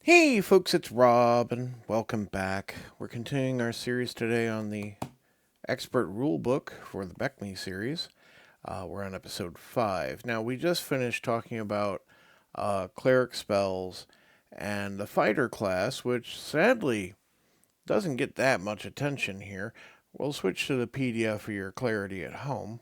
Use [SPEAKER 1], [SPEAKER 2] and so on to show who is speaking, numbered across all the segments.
[SPEAKER 1] Hey folks, it's Rob and welcome back. We're continuing our series today on the expert rule book for the Beckme series. We're on episode 5. Now, we just finished talking about cleric spells and the fighter class, which sadly doesn't get that much attention here. We'll switch to the PDF for your clarity at home.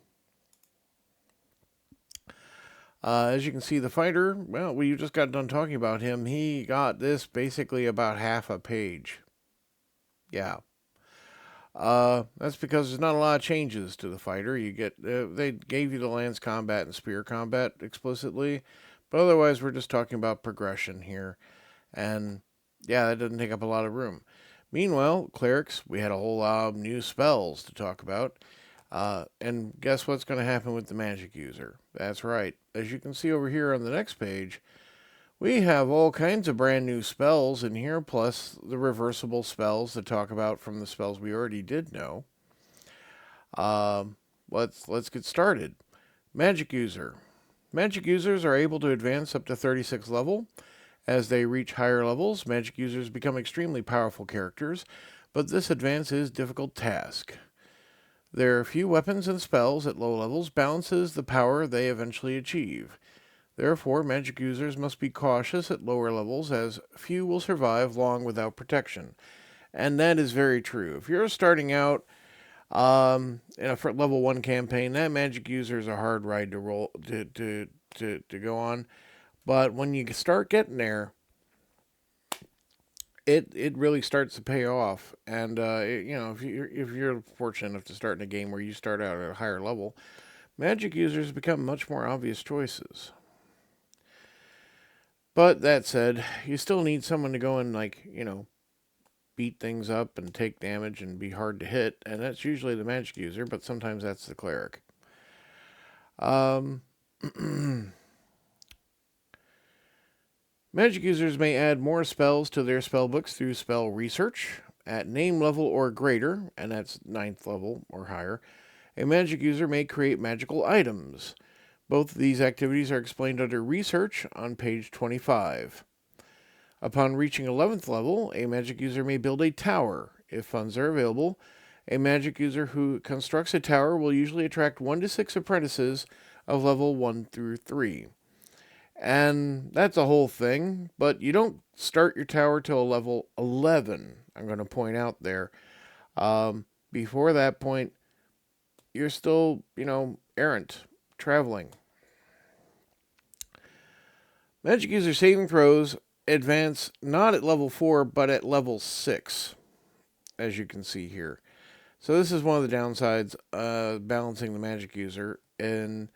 [SPEAKER 1] As you can see, the fighter, well, we just got done talking about him. He got this basically about half a page. Yeah. That's because there's not a lot of changes to the fighter. You get they gave you the lance combat and spear combat explicitly, but otherwise we're just talking about progression here, and yeah, that doesn't take up a lot of room. Meanwhile, clerics, we had a whole lot of new spells to talk about, and guess what's going to happen with the magic user? That's right. As you can see over here on the next page, we have all kinds of brand new spells in here, plus the reversible spells to talk about from the spells we already did know. Um, let's get started. Magic user. Magic users are able to advance up to 36 level. As they reach higher levels, magic users become extremely powerful characters, but this advance is a difficult task. Their few weapons and spells at low levels balances the power they eventually achieve. Therefore, magic users must be cautious at lower levels, as few will survive long without protection. And that is very true. If you're starting out in a level 1 campaign, that magic user is a hard ride to roll to go on. But when you start getting there, it really starts to pay off. And if you're fortunate enough to start in a game where you start out at a higher level, magic users become much more obvious choices. But that said, you still need someone to go and beat things up and take damage and be hard to hit, and that's usually the magic user, but sometimes that's the cleric. Um, Magic users may add more spells to their spell books through spell research. At name level or greater, and that's ninth level or higher, a magic user may create magical items. Both of these activities are explained under research on page 25. Upon reaching 11th level, a magic user may build a tower. If funds are available, a magic user who constructs a tower will usually attract 1 to 6 apprentices of level 1 through 3. And that's a whole thing, but you don't start your tower till level 11, I'm going to point out there. Before that point, you're still, errant, traveling. Magic user saving throws advance not at level 4, but at level 6, as you can see here. So this is one of the downsides balancing the magic user. And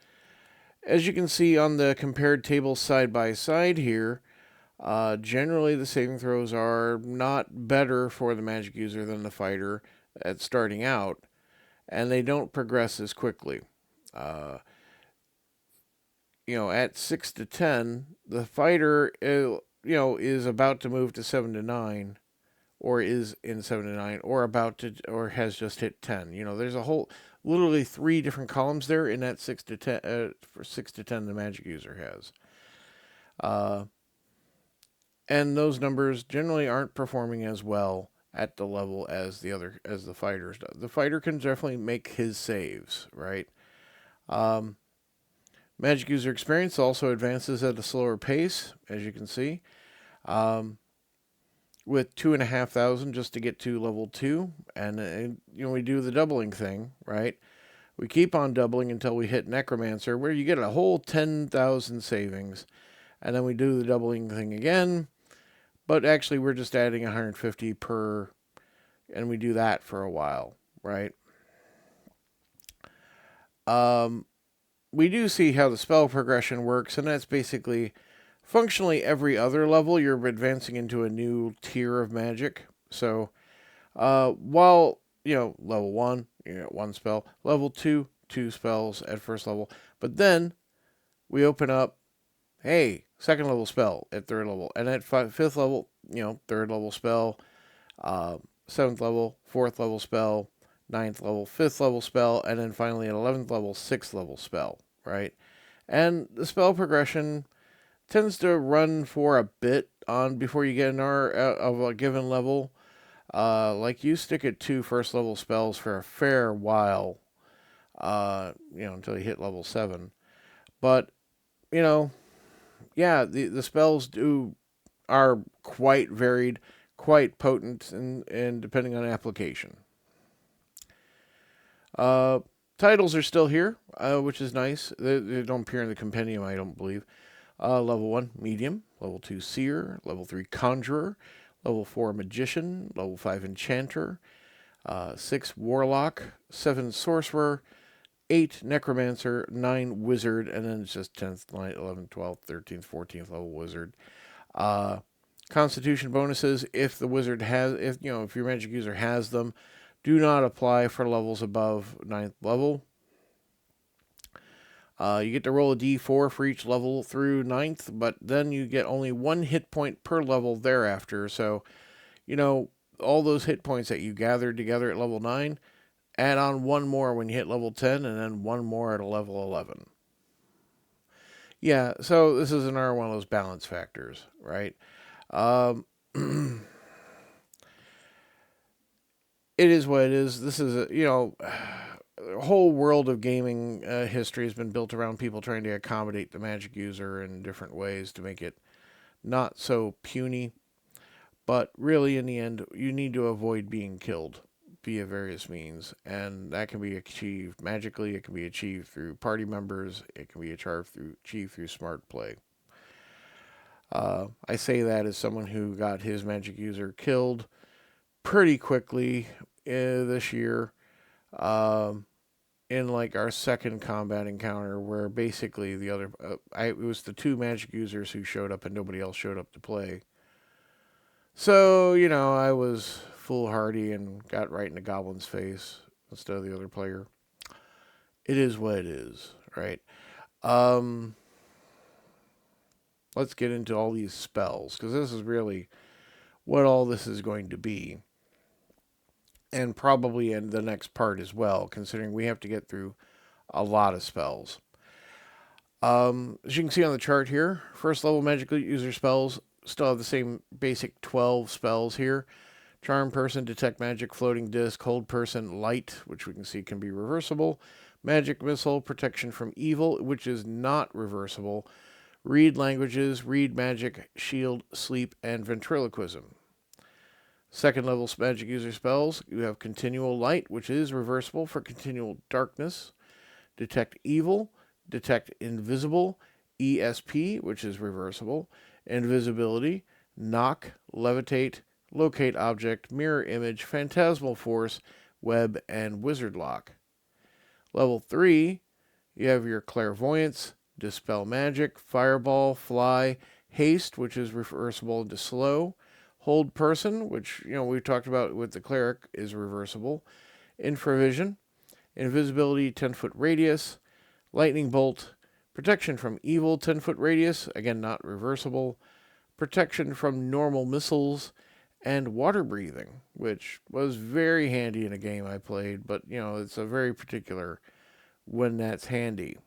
[SPEAKER 1] as you can see on the compared tables side by side here, generally the saving throws are not better for the magic user than the fighter at starting out, and they don't progress as quickly. Uh, at 6 to 10, the fighter, is about to move to 7 to 9, or is in 7 to 9, or about to, or has just hit 10. There's a whole, literally 3 different columns there in that 6 to 10, for 6 to 10 the magic user has. And those numbers generally aren't performing as well at the level as the fighters do. The fighter can definitely make his saves, right? Magic user experience also advances at a slower pace, as you can see, with 2,500 just to get to level 2. And we do the doubling thing, right? We keep on doubling until we hit Necromancer, where you get a whole 10,000 savings. And then we do the doubling thing again, but actually we're just adding 150 per, and we do that for a while, right? We do see how the spell progression works, and that's basically functionally every other level you're advancing into a new tier of magic. So while level 1 you get 1 spell, level 2 2 spells at first level, but then we open up, hey, second level spell at third level, and at fifth level, third level spell, seventh level, fourth level spell, ninth level, fifth level spell, and then finally at 11th level, sixth level spell, right? And the spell progression tends to run for a bit on before you get an R of a given level. Like you stick at 2 first level spells for a fair while, until you hit level 7. But, you know, yeah, the spells are quite varied, quite potent, and depending on application. Uh, Titles are still here, which is nice. They don't appear in the compendium, I don't believe. Level 1, Medium. Level 2, Seer. Level 3, Conjurer. Level 4, Magician. Level 5, Enchanter. 6, Warlock. 7, Sorcerer. 8, Necromancer. 9, Wizard. And then it's just 10th, 9th, 11th, 12th, 13th, 14th level Wizard. Constitution bonuses, if the wizard has, if your magic user has them, do not apply for levels above 9th level. You get to roll a d4 for each level through 9th, but then you get only 1 hit point per level thereafter. So, all those hit points that you gathered together at level 9, add on 1 more when you hit level 10, and then 1 more at a level 11. Yeah, so this is another one of those balance factors, right? It is what it is. This is the whole world of gaming history has been built around people trying to accommodate the magic user in different ways to make it not so puny. But really, in the end, you need to avoid being killed via various means, and that can be achieved magically. It can be achieved through party members. It can be achieved through smart play. I say that as someone who got his magic user killed pretty quickly this year, in like our second combat encounter, where basically it was the 2 magic users who showed up and nobody else showed up to play. So I was foolhardy and got right in the goblin's face instead of the other player. It is what it is, right? Let's get into all these spells, because this is really what all this is going to be. And probably in the next part as well, considering we have to get through a lot of spells. As you can see on the chart here, first level magic user spells still have the same basic 12 spells here. Charm Person, Detect Magic, Floating Disc, Hold Person, Light, which we can see can be reversible. Magic Missile, Protection from Evil, which is not reversible. Read Languages, Read Magic, Shield, Sleep, and Ventriloquism. Second level magic user spells, you have Continual Light, which is reversible for Continual Darkness. Detect Evil, Detect Invisible, ESP, which is reversible. Invisibility, Knock, Levitate, Locate Object, Mirror Image, Phantasmal Force, Web, and Wizard Lock. Level 3, you have your Clairvoyance, Dispel Magic, Fireball, Fly, Haste, which is reversible into Slow, Hold Person, which we've talked about with the Cleric, is reversible, Infravision, Invisibility, 10-foot radius, Lightning Bolt, Protection from Evil, 10-foot radius, again not reversible, Protection from Normal Missiles, and Water Breathing, which was very handy in a game I played, but it's a very particular when that's handy.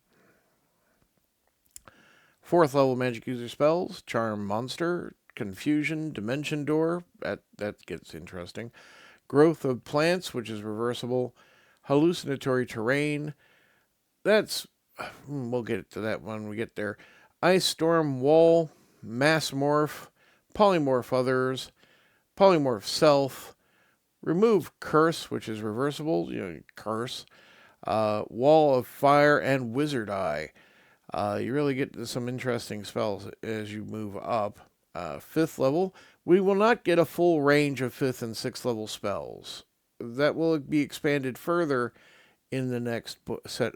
[SPEAKER 1] Fourth level magic user spells, Charm Monster, Confusion, Dimension Door, that gets interesting. Growth of Plants, which is reversible. Hallucinatory Terrain, we'll get to that when we get there. Ice Storm Wall, Mass Morph, Polymorph Others, Polymorph Self, Remove Curse, which is reversible, curse. Wall of Fire, and Wizard Eye. You really get to some interesting spells as you move up. 5th level, we will not get a full range of 5th and 6th level spells. That will be expanded further in the next set,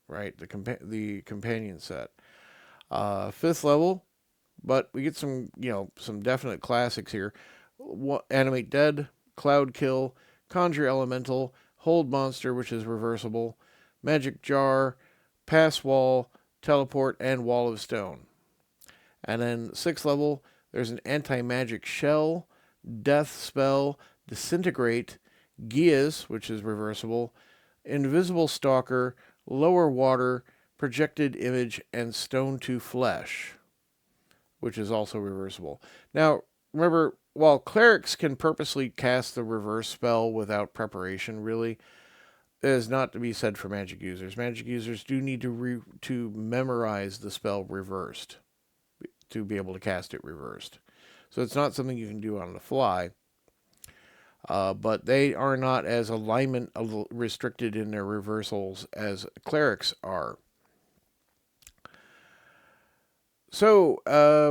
[SPEAKER 1] right? The companion set. 5th level, but we get some definite classics here. Animate Dead, Cloud Kill, Conjure Elemental, Hold Monster, which is reversible, Magic Jar, Pass Wall, Teleport, and Wall of Stone. And then 6th level, there's an Anti-Magic Shell, Death Spell, Disintegrate, Gias, which is reversible, Invisible Stalker, Lower Water, Projected Image, and Stone to Flesh. which is also reversible. Now, remember, while clerics can purposely cast the reverse spell without preparation, really, it is not to be said for magic users. Magic users do need to memorize the spell reversed to be able to cast it reversed. So it's not something you can do on the fly. But they are not as alignment restricted in their reversals as clerics are. So,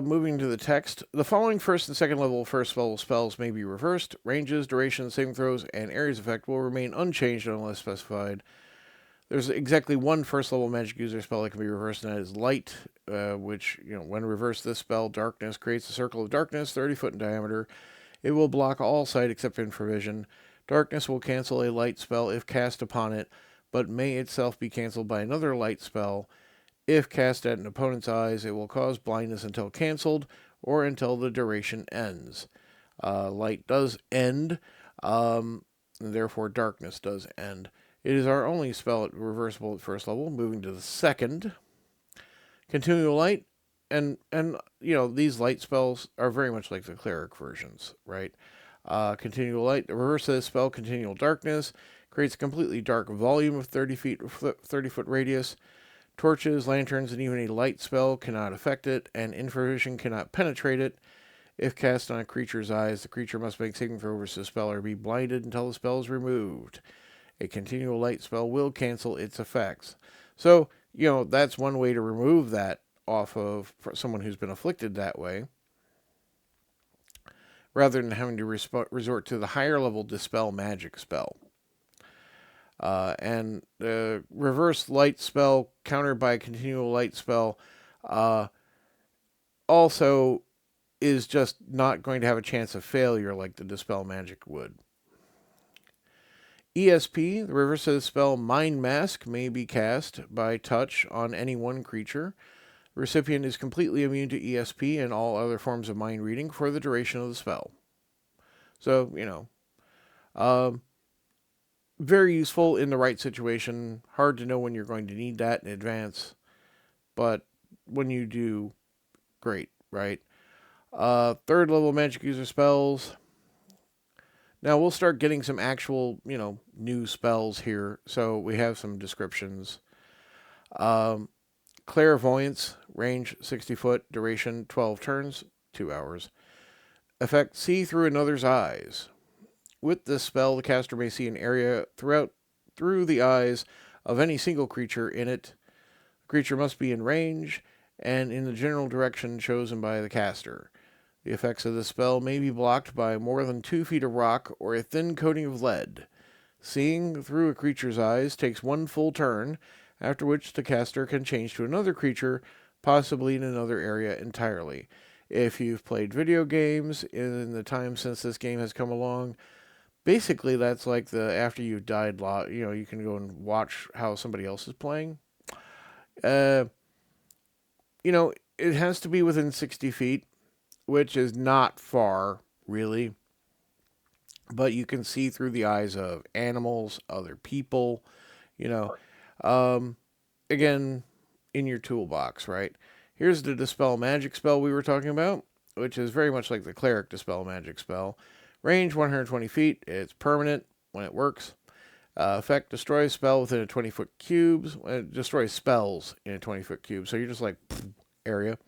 [SPEAKER 1] moving to the text, the following first and second level first level spells may be reversed. Ranges, durations, saving throws, and areas effect will remain unchanged unless specified. There's exactly one first level magic user spell that can be reversed, and that is light, which, when reversed, this spell, darkness, creates a circle of darkness 30 foot in diameter. It will block all sight except infravision. Darkness will cancel a light spell if cast upon it, but may itself be canceled by another light spell. If cast at an opponent's eyes, it will cause blindness until canceled or until the duration ends. Light does end, and therefore darkness does end. It is our only spell reversible at first level. Moving to the second. Continual light. And these light spells are very much like the cleric versions, right? Continual light. The reverse of this spell, continual darkness, creates a completely dark volume of 30 foot radius. Torches, lanterns, and even a light spell cannot affect it, and infravision cannot penetrate it. If cast on a creature's eyes, the creature must make saving throw versus the spell or be blinded until the spell is removed. A continual light spell will cancel its effects. So, that's one way to remove that off of someone who's been afflicted that way, rather than having to resort to the higher level dispel magic spell. And the reverse light spell countered by a continual light spell also is just not going to have a chance of failure like the dispel magic would. ESP, the reverse of the spell Mind Mask, may be cast by touch on any one creature. The recipient is completely immune to ESP and all other forms of mind reading for the duration of the spell. So, very useful in the right situation. Hard to know when you're going to need that in advance, but when you do, great, right? Third level magic user spells. Now we'll start getting some actual, new spells here. So we have some descriptions. Clairvoyance, range 60 foot, duration 12 turns, 2 hours. Effect, see through another's eyes. With this spell, the caster may see an area through the eyes of any single creature in it. The creature must be in range and in the general direction chosen by the caster. The effects of this spell may be blocked by more than 2 feet of rock or a thin coating of lead. Seeing through a creature's eyes takes 1 full turn, after which the caster can change to another creature, possibly in another area entirely. If you've played video games in the time since this game has come along, basically that's like after you've died, you can go and watch how somebody else is playing. It has to be within 60 feet, which is not far, really. But you can see through the eyes of animals, other people, again, in your toolbox, right? Here's the Dispel Magic spell we were talking about, which is very much like the Cleric Dispel Magic spell. Range 120 feet. It's permanent when it works. Effect, destroys spell within a 20-foot cube. Destroys spells in a 20-foot cube. So you're just like, area.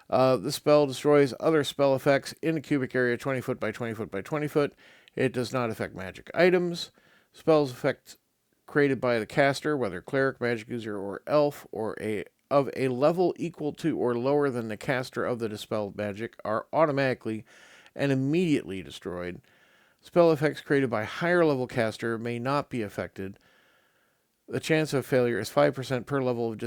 [SPEAKER 1] The spell destroys other spell effects in a cubic area 20 foot by 20 foot by 20 foot. It does not affect magic items. Spells effect created by the caster, whether cleric, magic user, or elf, of a level equal to or lower than the caster of the dispelled magic, are automatically and immediately destroyed. Spell effects created by higher level caster may not be affected. The chance of failure is 5% per level of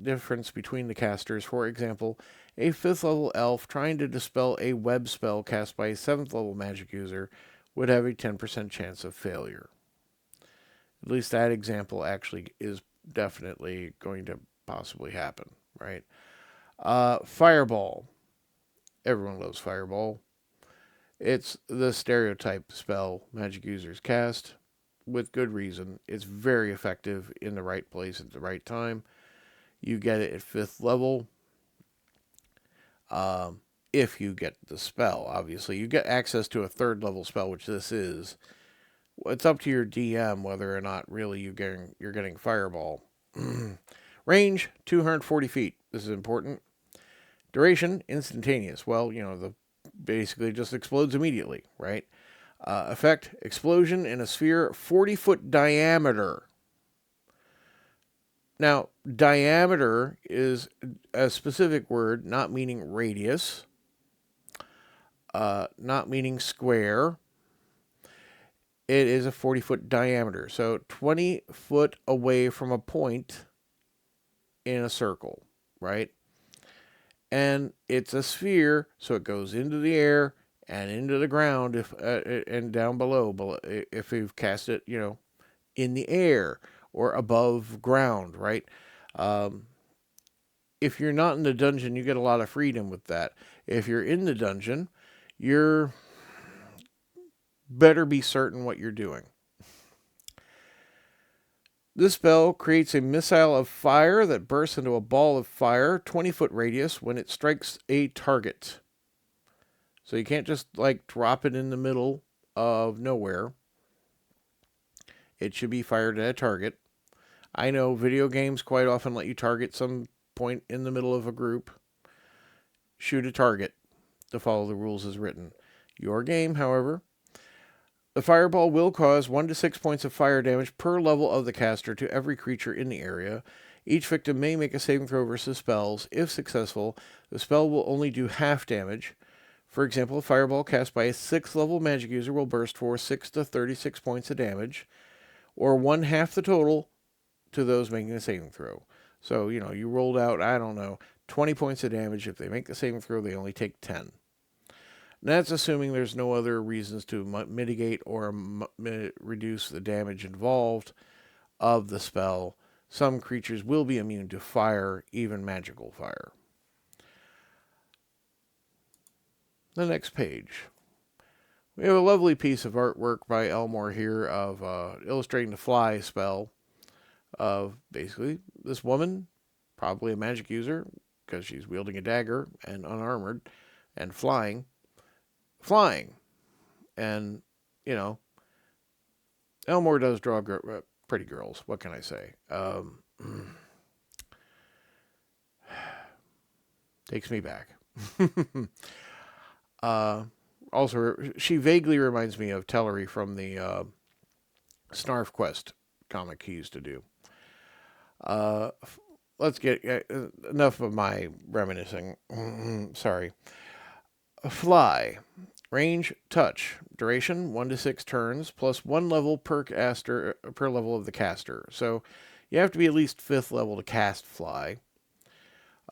[SPEAKER 1] difference between the casters. For example, a 5th level elf trying to dispel a web spell cast by a 7th level magic user would have a 10% chance of failure. At least that example actually is definitely going to possibly happen, right? Fireball. Everyone loves Fireball. It's the stereotype spell magic users cast with good reason. It's very effective in the right place at the right time. You get it at 5th level. If you get the spell, obviously. You get access to a third level spell, which this is. It's up to your DM whether or not really you're getting Fireball. Range, 240 feet. This is important. Duration, instantaneous. Well, the basically just explodes immediately, right? Effect, explosion in a sphere 40-foot diameter. Now, diameter is a specific word, not meaning radius, not meaning square. It is a 40-foot diameter. So 20 foot away from a point in a circle, right? And it's a sphere, so it goes into the air and into the ground and down below if you've cast it, in the air or above ground, right? If you're not in the dungeon, you get a lot of freedom with that. If you're in the dungeon, you're better be certain what you're doing. This spell creates a missile of fire that bursts into a ball of fire, 20-foot radius, when it strikes a target. So you can't just, drop it in the middle of nowhere. It should be fired at a target. I know video games quite often let you target some point in the middle of a group. Shoot a target to follow the rules as written. Your game, however, the fireball will cause 1 to 6 points of fire damage per level of the caster to every creature in the area. Each victim may make a saving throw versus spells. If successful, the spell will only do half damage. For example, a fireball cast by a 6th level magic user will burst for 6 to 36 points of damage, or 1/2 the total to those making a saving throw. So, you rolled out, 20 points of damage. If they make the saving throw, they only take 10. That's assuming there's no other reasons to mitigate or reduce the damage involved of the spell. Some creatures will be immune to fire, even magical fire. The next page. We have a lovely piece of artwork by Elmore here of illustrating the fly spell of basically this woman, probably a magic user because she's wielding a dagger and unarmored and flying. And, Elmore does draw pretty girls. What can I say? Takes me back. Also, she vaguely reminds me of Tellery from the Snarf Quest comic he used to do. Let's get enough of my reminiscing. Sorry. Fly. Range, touch. Duration, 1 to 6 turns, plus 1 level per level of the caster. So you have to be at least 5th level to cast fly.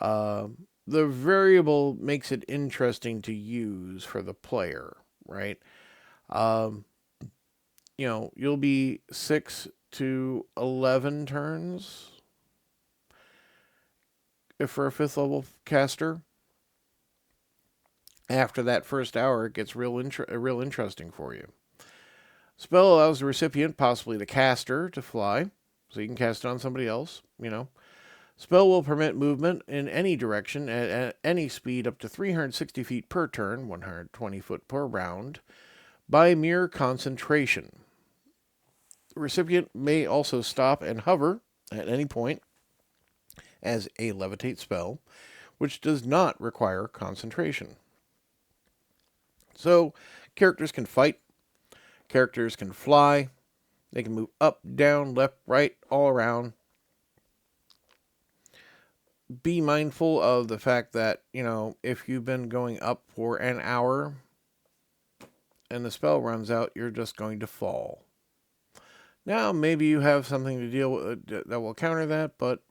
[SPEAKER 1] The variable makes it interesting to use for the player, right? You'll be 6 to 11 turns for a 5th level caster. After that first hour, it gets real interesting for you. Spell allows the recipient, possibly the caster, to fly, so you can cast it on somebody else, Spell will permit movement in any direction at any speed up to 360 feet per turn, 120 foot per round, by mere concentration. The recipient may also stop and hover at any point as a levitate spell, which does not require concentration. So, characters can fight, characters can fly, they can move up, down, left, right, all around. Be mindful of the fact that, if you've been going up for an hour and the spell runs out, you're just going to fall. Now, maybe you have something to deal with that will counter that, but,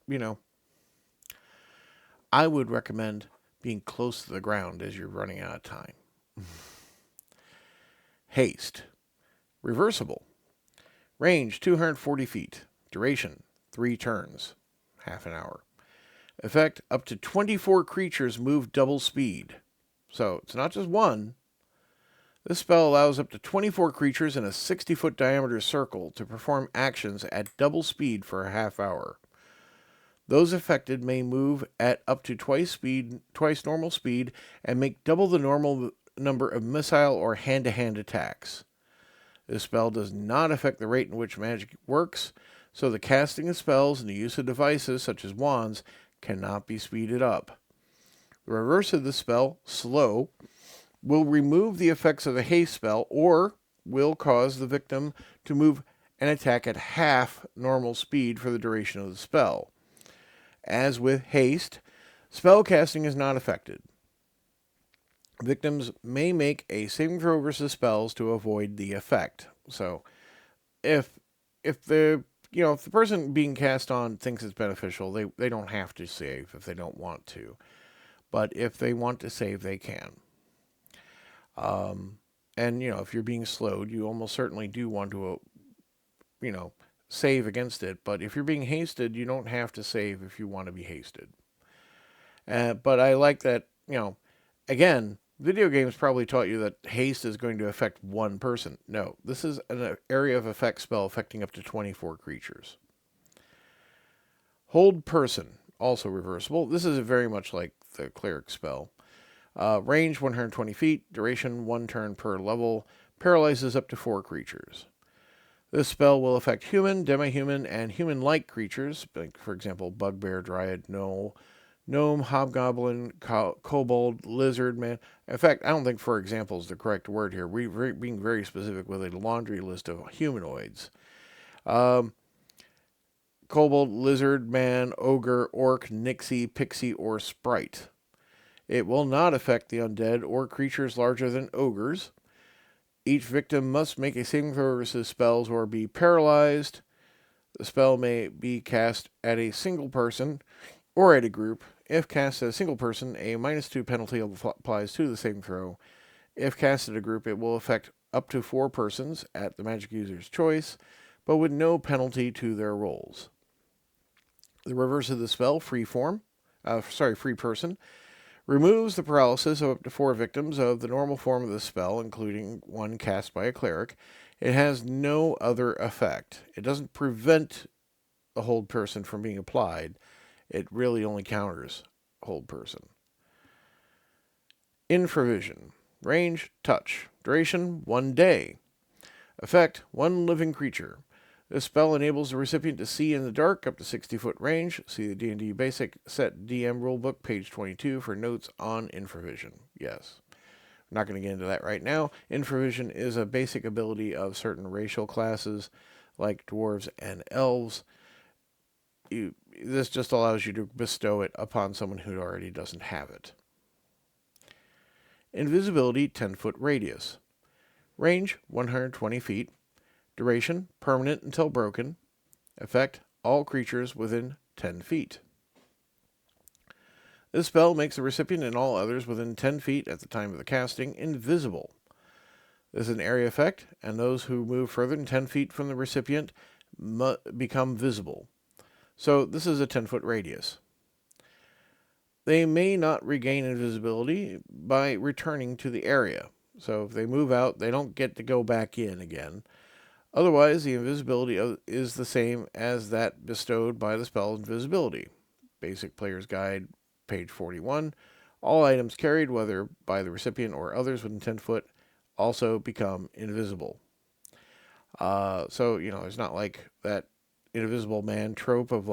[SPEAKER 1] I would recommend being close to the ground as you're running out of time. Haste. Reversible. Range, 240 feet. Duration, 3 turns. Half an hour. Effect, up to 24 creatures move double speed. So, it's not just one. This spell allows up to 24 creatures in a 60-foot diameter circle to perform actions at double speed for a half hour. Those affected may move at up to twice normal speed, and make double the normal number of missile or hand-to-hand attacks. This spell does not affect the rate in which magic works, so the casting of spells and the use of devices such as wands cannot be speeded up. The reverse of the spell, slow, will remove the effects of the haste spell or will cause the victim to move and attack at half normal speed for the duration of the spell. As with haste, spell casting is not affected. Victims may make a saving throw versus spells to avoid the effect. So, if the person being cast on thinks it's beneficial, they don't have to save if they don't want to. But if they want to save, they can. And if you're being slowed, you almost certainly do want to, save against it. But if you're being hasted, you don't have to save if you want to be hasted. But I like that, again, video games probably taught you that haste is going to affect one person. No, this is an area of effect spell affecting up to 24 creatures. Hold person, also reversible. This is very much like the cleric spell. Range 120 feet, duration 1 turn per level, paralyzes up to 4 creatures. This spell will affect human, demi-human, and human-like creatures, like, for example, bugbear, dryad, gnome, hobgoblin, kobold, lizard, man. In fact, I don't think for example is the correct word here. We're being very specific with a laundry list of humanoids. Kobold, lizard, man, ogre, orc, nixie, pixie, or sprite. It will not affect the undead or creatures larger than ogres. Each victim must make a saving throw versus spells or be paralyzed. The spell may be cast at a single person or at a group. If cast at a single person, a -2 penalty applies to the saving throw. If cast at a group, it will affect up to 4 persons at the magic user's choice, but with no penalty to their rolls. The reverse of the spell, free person, removes the paralysis of up to 4 victims of the normal form of the spell, including one cast by a cleric. It has no other effect. It doesn't prevent a hold person from being applied. It really only counters hold person. Infravision. Range, touch. Duration, 1 day. Effect, 1 living creature. This spell enables the recipient to see in the dark up to 60-foot range. See the D&D Basic Set DM Rulebook, page 22, for notes on infravision. Yes. I'm not going to get into that right now. Infravision is a basic ability of certain racial classes, like dwarves and elves. This just allows you to bestow it upon someone who already doesn't have it. Invisibility, 10-foot radius. Range, 120 feet. Duration, permanent until broken. Effect, all creatures within 10 feet. This spell makes the recipient and all others within 10 feet at the time of the casting invisible. This is an area effect, and those who move further than 10 feet from the recipient become visible. So this is a 10-foot radius. They may not regain invisibility by returning to the area. So if they move out, they don't get to go back in again. Otherwise, the invisibility is the same as that bestowed by the spell Invisibility. Basic Player's Guide, page 41. All items carried, whether by the recipient or others within 10 foot, also become invisible. So, it's not like that invisible man trope of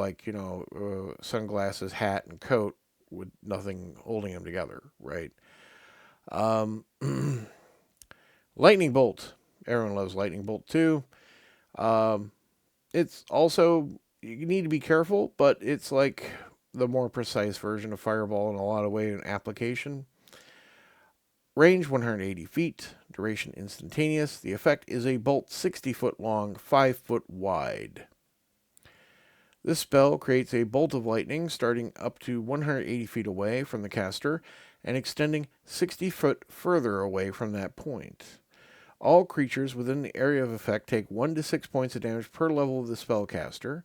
[SPEAKER 1] sunglasses, hat, and coat with nothing holding them together, right? Lightning Bolt. Everyone loves Lightning Bolt too. It's also, you need to be careful, but it's like the more precise version of Fireball in a lot of ways in application. Range 180 feet. Duration instantaneous. The effect is a bolt 60 foot long, 5 foot wide. This spell creates a bolt of lightning starting up to 180 feet away from the caster and extending 60 foot further away from that point. All creatures within the area of effect take 1 to 6 points of damage per level of the spellcaster.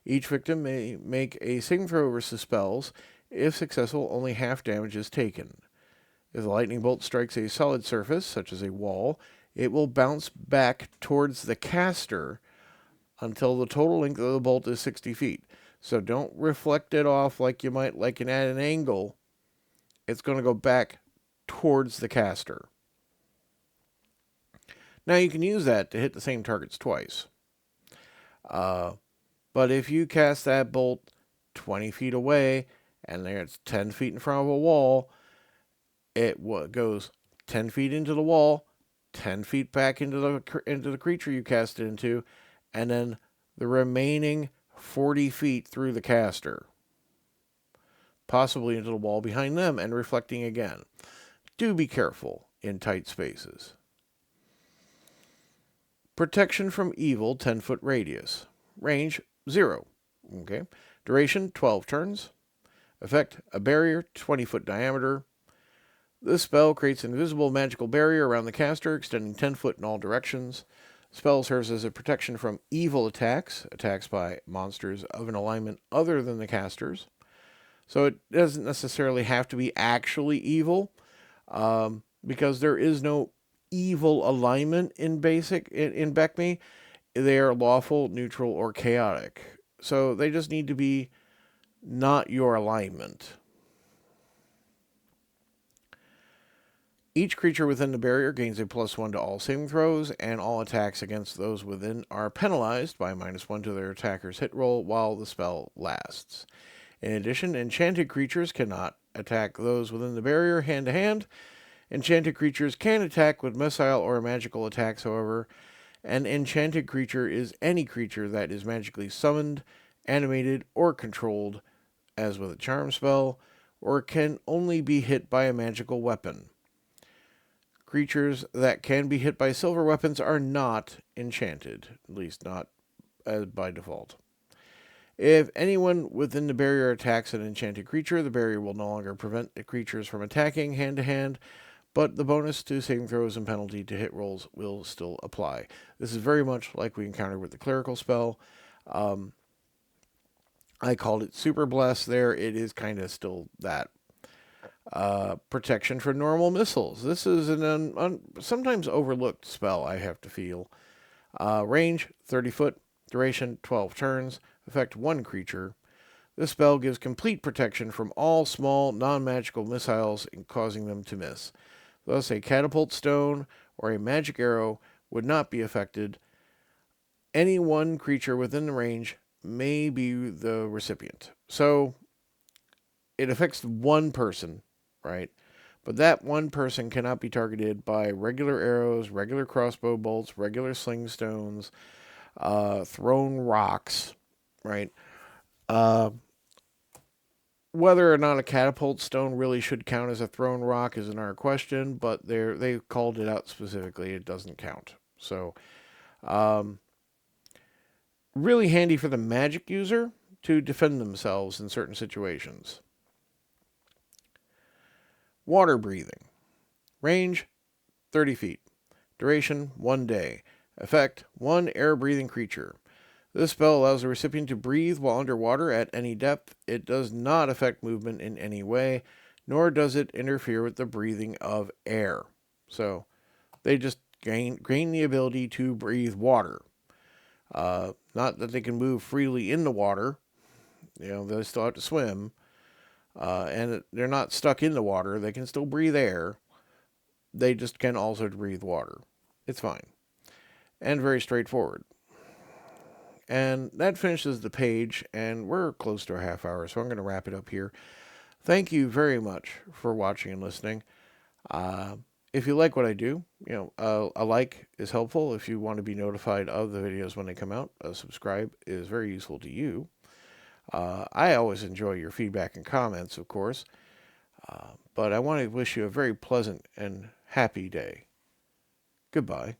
[SPEAKER 1] Each victim may make a saving throw versus spells. If successful, only half damage is taken. If the lightning bolt strikes a solid surface, such as a wall, it will bounce back towards the caster until the total length of the bolt is 60 feet. So don't reflect it off like you might like at an angle. It's going to go back towards the caster. Now you can use that to hit the same targets twice. But if you cast that bolt 20 feet away and it's 10 feet in front of a wall, it goes 10 feet into the wall, 10 feet back into the creature you cast it into, and then the remaining 40 feet through the caster, possibly into the wall behind them and reflecting again. Do be careful in tight spaces. Protection from evil, 10-foot radius. Range, 0. Okay. Duration, 12 turns. Effect, a barrier, 20-foot diameter. This spell creates an invisible magical barrier around the caster, extending 10 foot in all directions. The spell serves as a protection from evil attacks by monsters of an alignment other than the casters. So it doesn't necessarily have to be actually evil, because there is no evil alignment in BECME. They are lawful, neutral, or chaotic. So they just need to be not your alignment. Each creature within the barrier gains a +1 to all saving throws, and all attacks against those within are penalized by -1 to their attacker's hit roll while the spell lasts. In addition, enchanted creatures cannot attack those within the barrier hand-to-hand. Enchanted creatures can attack with missile or magical attacks, however. An enchanted creature is any creature that is magically summoned, animated, or controlled, as with a charm spell, or can only be hit by a magical weapon. Creatures that can be hit by silver weapons are not enchanted, at least not by default. If anyone within the barrier attacks an enchanted creature, the barrier will no longer prevent the creatures from attacking hand-to-hand, but the bonus to saving throws and penalty to hit rolls will still apply. This is very much like we encountered with the clerical spell. I called it Super Bless there. It is kind of still that. Protection for normal missiles. This is an sometimes overlooked spell, I have to feel. Range, 30 foot. Duration, 12 turns. Effect, 1 creature. This spell gives complete protection from all small, non-magical missiles, causing them to miss. Thus, a catapult stone or a magic arrow would not be affected. Any one creature within the range may be the recipient. So, it affects one person, right? But that one person cannot be targeted by regular arrows, regular crossbow bolts, regular sling stones, thrown rocks, right? Whether or not a catapult stone really should count as a thrown rock is another question, but they called it out specifically. It doesn't count. So, really handy for the magic user to defend themselves in certain situations. Water breathing. Range, 30 feet. Duration, 1 day. Effect, 1 air-breathing creature. This spell allows the recipient to breathe while underwater at any depth. It does not affect movement in any way, nor does it interfere with the breathing of air. So, they just gain the ability to breathe water. Not that they can move freely in the water. They still have to swim. And they're not stuck in the water. They can still breathe air. They just can also breathe water. It's fine. And very straightforward. And that finishes the page, and we're close to a half hour, so I'm going to wrap it up here. Thank you very much for watching and listening. If you like what I do, a like is helpful. If you want to be notified of the videos when they come out, a subscribe is very useful to you. I always enjoy your feedback and comments, of course, but I want to wish you a very pleasant and happy day. Goodbye.